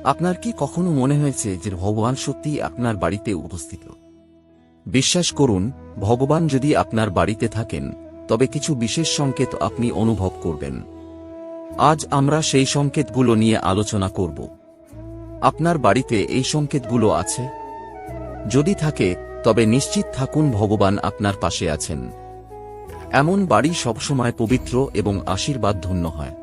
আপনার কি কখনো মনে হয়েছে যে ভগবান সত্যিই আপনার বাড়িতে উপস্থিত? বিশ্বাস করুন, ভগবান যদি আপনার বাড়িতে থাকেন তবে কিছু বিশেষ সংকেত আপনি অনুভব করবেন। আজ আমরা সেই সংকেতগুলো নিয়ে আলোচনা করব। আপনার বাড়িতে এই সংকেতগুলো আছে? যদি থাকে তবে নিশ্চিত থাকুন ভগবান আপনার পাশে আছেন। এমন বাড়ি সবসময় পবিত্র এবং আশীর্বাদ ধন্য হয়।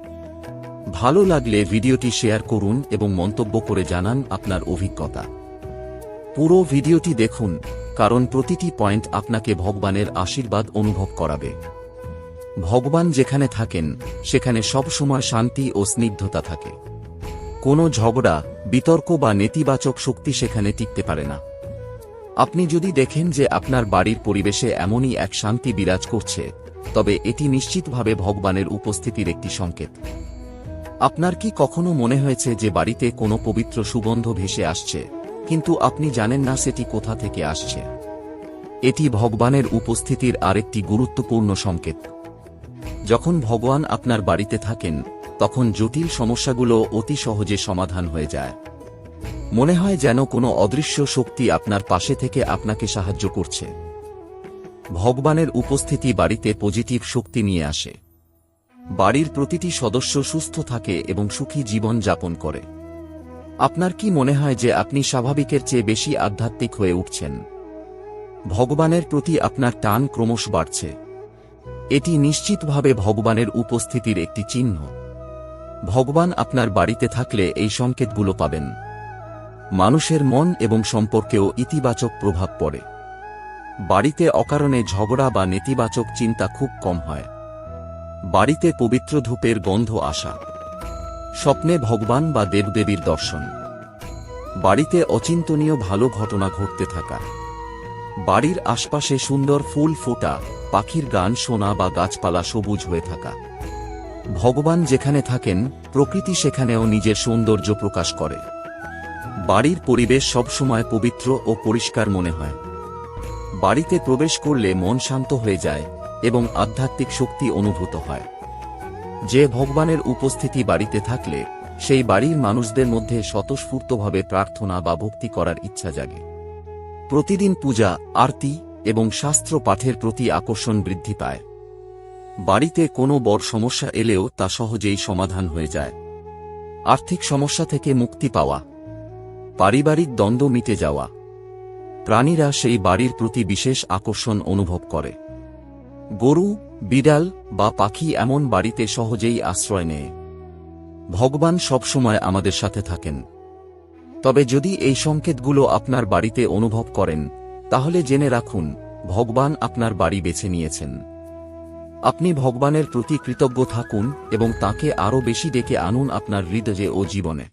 ভালো লাগলে ভিডিওটি শেয়ার করুন এবং মন্তব্য করে জানান আপনার অভিজ্ঞতা। পুরো ভিডিওটি দেখুন, কারণ প্রতিটি পয়েন্ট আপনাকে ভগবানের আশীর্বাদ অনুভব করাবে। ভগবান যেখানে থাকেন সেখানে সব সময় শান্তি ও স্নিগ্ধতা থাকে। কোনো ঝগড়া, বিতর্ক বা নেতিবাচক শক্তি সেখানে টিকতে পারে না। আপনি যদি দেখেন যে আপনার বাড়ির পরিবেশে এমনই এক শান্তি বিরাজ করছে, তবে এটি নিশ্চিতভাবে ভগবানের উপস্থিতির একটি সংকেত। আপনার কি কখনো মনে হয়েছে যে বাড়িতে কোনো পবিত্র সুগন্ধ ভেসে আসছে, কিন্তু আপনি জানেন না সেটি কোথা থেকে আসছে? এটি ভগবানের উপস্থিতির আরেকটি গুরুত্বপূর্ণ সংকেত। যখন ভগবান আপনার বাড়িতে থাকেন তখন জটিল সমস্যাগুলো অতি সহজে সমাধান হয়ে যায়। মনে হয় যেন কোনো অদৃশ্য শক্তি আপনার পাশে থেকে আপনাকে সাহায্য করছে। ভগবানের উপস্থিতি বাড়িতে পজিটিভ শক্তি নিয়ে আসে। বাড়ির প্রতিটি সদস্য সুস্থ থাকে এবং সুখী জীবন যাপন করে। আপনার কি মনে হয় যে আপনি স্বাভাবিকের চেয়ে বেশি আধ্যাত্মিক হয়ে উঠছেন? ভগবানের প্রতি আপনার টান ক্রমশ বাড়ছে। এটি নিশ্চিতভাবে ভগবানের উপস্থিতির একটি চিহ্ন। ভগবান আপনার বাড়িতে থাকলে এই সংকেতগুলো পাবেন। মানুষের মন এবং সম্পর্কেও ইতিবাচক প্রভাব পড়ে। বাড়িতে অকারণে ঝগড়া বা নেতিবাচক চিন্তা খুব কম হয়। বাড়িতে পবিত্র ধূপের গন্ধ আসা, স্বপ্নে ভগবান বা দেবদেবীর দর্শন, বাড়িতে অচিন্তনীয় ভালো ঘটনা ঘটতে থাকা, বাড়ির আশপাশে সুন্দর ফুল ফোটা, পাখির গান শোনা বা গাছপালা সবুজ হয়ে থাকা। ভগবান যেখানে থাকেন প্রকৃতি সেখানেও নিজের সৌন্দর্য প্রকাশ করে। বাড়ির পরিবেশ সবসময় পবিত্র ও পরিষ্কার মনে হয়। বাড়িতে প্রবেশ করলে মন শান্ত হয়ে যায় এবং আধ্যাত্মিক শক্তি অনুভূত হয়। যে ভগবানের উপস্থিতি বাড়িতে থাকলে সেই বাড়ির মানুষদের মধ্যে স্বতঃস্ফূর্তভাবে প্রার্থনা বা ভক্তি করার ইচ্ছা জাগে। প্রতিদিন পূজা, আরতি এবং শাস্ত্র পাঠের প্রতি আকর্ষণ বৃদ্ধি পায়। বাড়িতে কোনো বড় সমস্যা এলেও তা সহজেই সমাধান হয়ে যায়। আর্থিক সমস্যা থেকে মুক্তি পাওয়া, পারিবারিক দ্বন্দ্ব মিটে যাওয়া, প্রাণীরা সেই বাড়ির প্রতি বিশেষ আকর্ষণ অনুভব করে। গরু, বিড়াল বা পাখি এমন বাড়িতে সহজেই আশ্রয় নেয়। ভগবান সবসময় আমাদের সাথে থাকেন। তবে যদি এই সংকেতগুলো আপনার বাড়িতে অনুভব করেন, তাহলে জেনে রাখুন ভগবান আপনার বাড়ি বেছে নিয়েছেন। আপনি ভগবানের প্রতি কৃতজ্ঞ থাকুন এবং তাঁকে আরও বেশি ডেকে আনুন আপনার হৃদয়ে ও জীবনে।